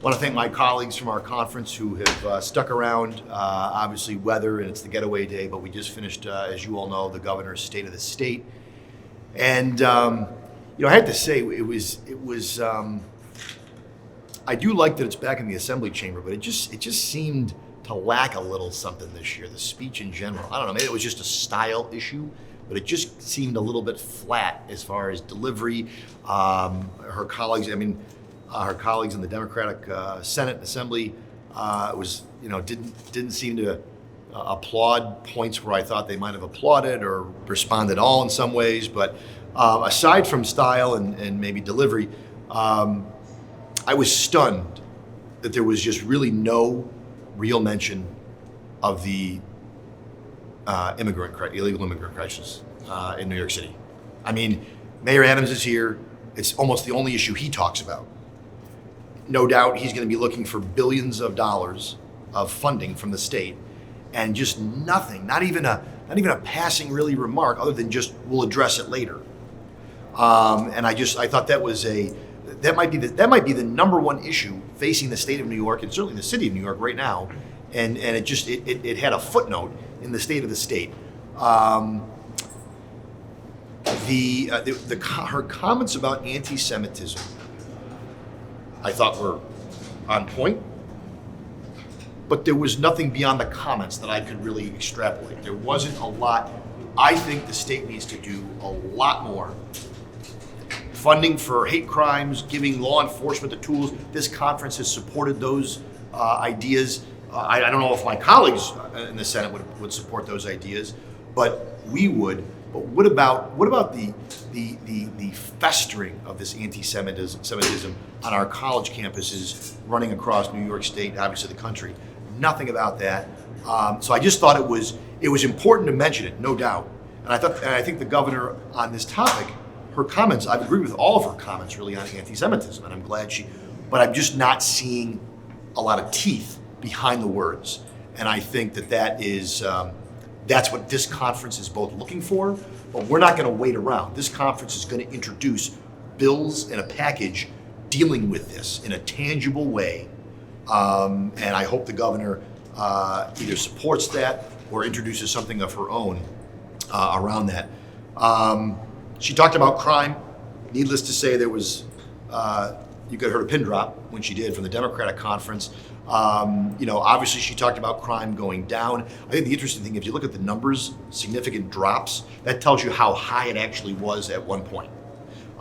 want to thank my colleagues from our conference who have stuck around. Obviously, weather, and it's the getaway day, but we just finished, as you all know, the governor's State of the State. And, I had to say, it was. I do like that it's back in the Assembly chamber, but it just seemed to lack a little something this year, the speech in general. I don't know, maybe it was just a style issue, but it just seemed a little bit flat as far as delivery. Her colleagues in the Democratic Senate and Assembly didn't seem to applaud points where I thought they might have applauded or responded all in some ways. But aside from style and maybe delivery, I was stunned that there was just really no real mention of the illegal immigrant crisis in New York City. I mean, Mayor Adams is here. It's almost the only issue he talks about. No doubt he's going to be looking for billions of dollars of funding from the state, and just nothing, not even a passing really remark, other than just we'll address it later. And I thought that might be the number one issue facing the state of New York, and certainly the city of New York right now. And it had a footnote in the State of the State. Her comments about anti-Semitism, I thought were on point, but there was nothing beyond the comments that I could really extrapolate. There wasn't a lot. I think the state needs to do a lot more. Funding for hate crimes, giving law enforcement the tools. This conference has supported those ideas. I don't know if my colleagues in the Senate would support those ideas, but we would. But what about the festering of this anti-Semitism on our college campuses running across New York State, obviously the country? Nothing about that. So I just thought it was important to mention it, no doubt. And I think the governor on this topic, her comments, I've agreed with all of her comments really on anti-Semitism, and I'm glad but I'm just not seeing a lot of teeth behind the words. And I think that's what this conference is both looking for, but we're not going to wait around. This conference is going to introduce bills and a package dealing with this in a tangible way. And I hope the governor either supports that or introduces something of her own around that. She talked about crime. Needless to say, there was, you could have heard a pin drop when she did from the Democratic conference. Obviously she talked about crime going down. I think the interesting thing, if you look at the numbers, significant drops, that tells you how high it actually was at one point.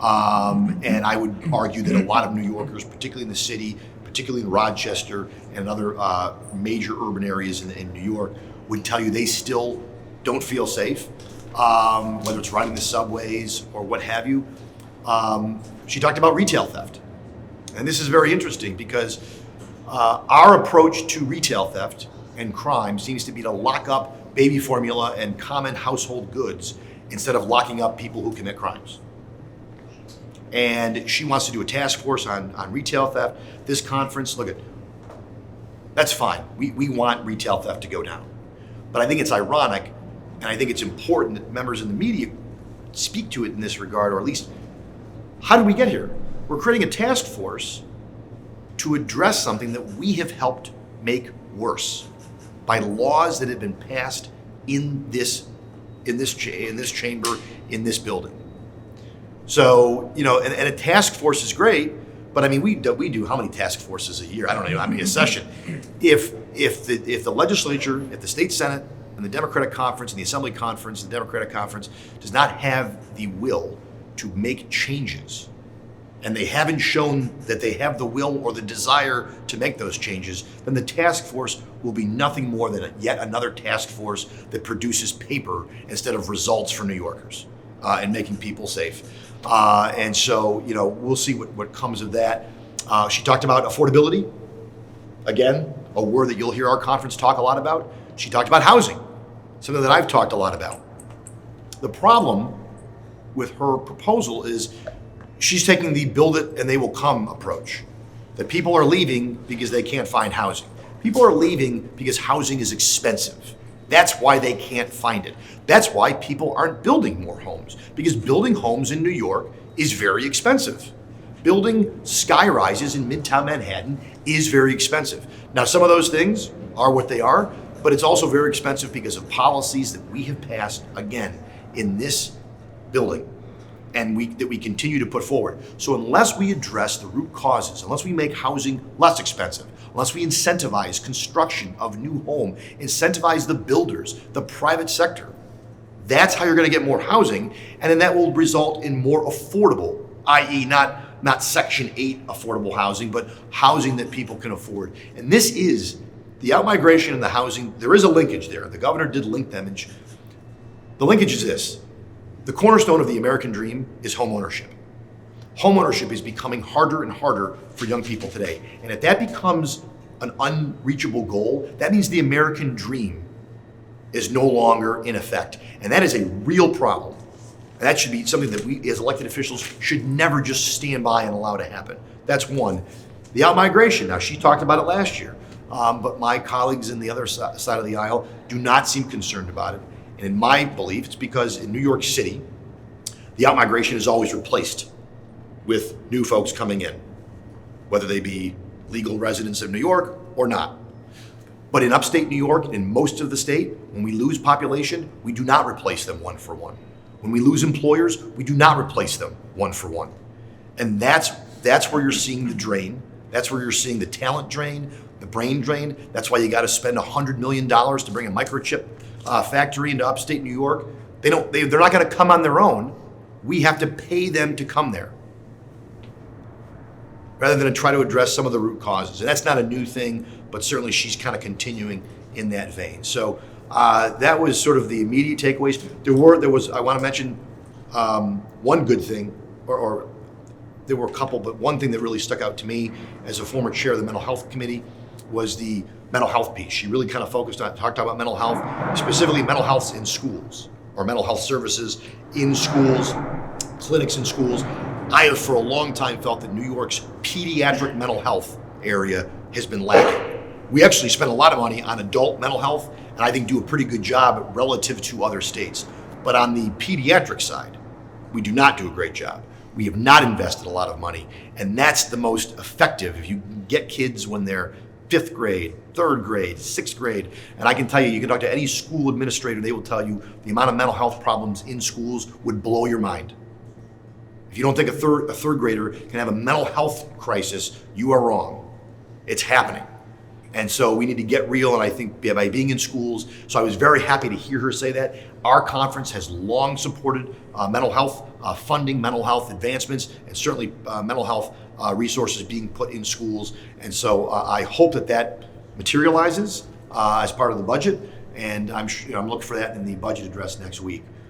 And I would argue that a lot of New Yorkers, particularly in the city, particularly in Rochester and other major urban areas in New York, would tell you they still don't feel safe. Whether it's riding the subways or what have you. She talked about retail theft. And this is very interesting because our approach to retail theft and crime seems to be to lock up baby formula and common household goods instead of locking up people who commit crimes. And she wants to do a task force on retail theft. This conference, that's fine. We want retail theft to go down. But I think it's ironic, and I think it's important that members in the media speak to it in this regard, or at least, how did we get here? We're creating a task force to address something that we have helped make worse by laws that have been passed in this chamber, in this building. So, and a task force is great, but I mean, we do how many task forces a year? I don't know, a session. If the legislature, if the state Senate, and the Democratic Conference and the Assembly Conference, the Democratic Conference does not have the will to make changes, and they haven't shown that they have the will or the desire to make those changes, then the task force will be nothing more than yet another task force that produces paper instead of results for New Yorkers and making people safe. And so, we'll see what comes of that. She talked about affordability. Again, a word that you'll hear our conference talk a lot about. She talked about housing, something that I've talked a lot about. The problem with her proposal is she's taking the build it and they will come approach. That people are leaving because they can't find housing. People are leaving because housing is expensive. That's why they can't find it. That's why people aren't building more homes, because building homes in New York is very expensive. Building sky rises in Midtown Manhattan is very expensive. Now, some of those things are what they are, but it's also very expensive because of policies that we have passed, again, in this building and that we continue to put forward. So unless we address the root causes, unless we make housing less expensive, unless we incentivize construction of new home, incentivize the builders, the private sector, that's how you're going to get more housing, and then that will result in more affordable, i.e. not Section 8 affordable housing, but housing that people can afford. And this is the outmigration and the housing. There is a linkage there. The governor did link them. And the linkage is this. The cornerstone of the American dream is homeownership. Homeownership is becoming harder and harder for young people today. And if that becomes an unreachable goal, that means the American dream is no longer in effect. And that is a real problem. And that should be something that we as elected officials should never just stand by and allow to happen. That's one. The outmigration, now she talked about it last year, but my colleagues in the other side of the aisle do not seem concerned about it. And in my belief, it's because in New York City, the outmigration is always replaced with new folks coming in, whether they be legal residents of New York or not. But in upstate New York, in most of the state, when we lose population, we do not replace them one for one. When we lose employers, we do not replace them one for one. And that's where you're seeing the drain. That's where you're seeing the talent drain, the brain drain. That's why you got to spend $100 million to bring a microchip factory into upstate New York. They're not going to come on their own. We have to pay them to come there, rather than to try to address some of the root causes. And that's not a new thing, but certainly she's kind of continuing in that vein. So that was sort of the immediate takeaways. I want to mention one good thing, or there were a couple, but one thing that really stuck out to me as a former chair of the Mental Health Committee was the mental health piece. She really kind of talked about mental health, specifically mental health in schools, or mental health services in schools, clinics in schools. I have for a long time felt that New York's pediatric mental health area has been lacking. We actually spend a lot of money on adult mental health, and I think do a pretty good job relative to other states. But on the pediatric side, we do not do a great job. We have not invested a lot of money, and that's the most effective. If you get kids when they're 5th grade, 3rd grade, 6th grade, and I can tell you, you can talk to any school administrator, they will tell you the amount of mental health problems in schools would blow your mind. If you don't think a third grader can have a mental health crisis, you are wrong. It's happening. And so we need to get real, and I think by being in schools, so I was very happy to hear her say that. Our conference has long supported mental health funding, mental health advancements, and certainly mental health resources being put in schools. And so I hope that materializes as part of the budget, and I'm looking for that in the budget address next week.